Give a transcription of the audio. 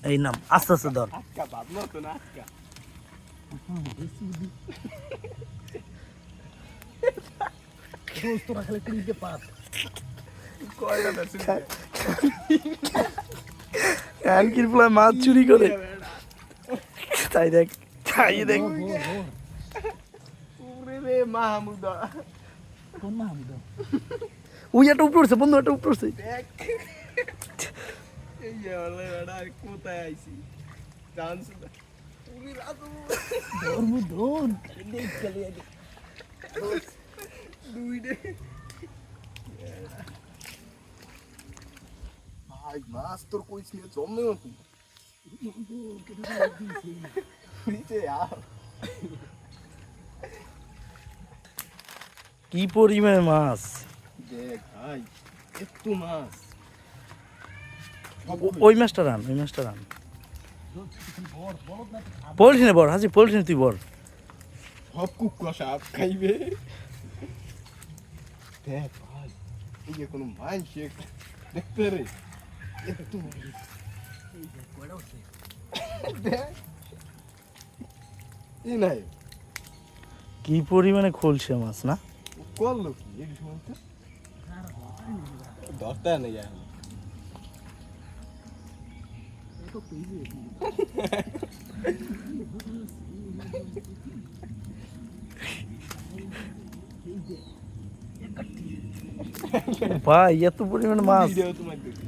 এই নাম আস্তে আস্তে ধর। আটকা ভাবলো তো না আটকা তোরা খালি ক্লিপে পাত কয়টা দেখছিস কানকির পোলা মাছ চুরি করে তাই দেখ খাই দেখ ওরে রে মাহমুদা কোন মাহমুদ ওই একটা উপরে উঠছে বন্ধু, একটা উপরে উঠছে। দেখ এই যে বলে বেটা কোথায় আইছি চান্স না ওরে রাজু ধর্ম ধর দেখ খালি আগে দুই দে ভাই মাছ তোর কইছ নিয়ে জমনে মতো নিচে আর কি পরিমাণে মাছ! দেখ ভাই একটু মাছ ওই মাছটা রান, ওই মাছটা রান। পলিথিনে বর হাজি, পলিথিনে তুই বর। সব কুকুর সাপ খাইবে দেখ ভাই এই যে কোনো মাছ দেখতে রে একটু দেখ এই নাই কি পরিমাণে খলছে মাছ না! করলো কি এই সময় তো ধরতে নেই এখন ভাই এত পরিমাণে মাছ! ভিডিও তোমার দেখি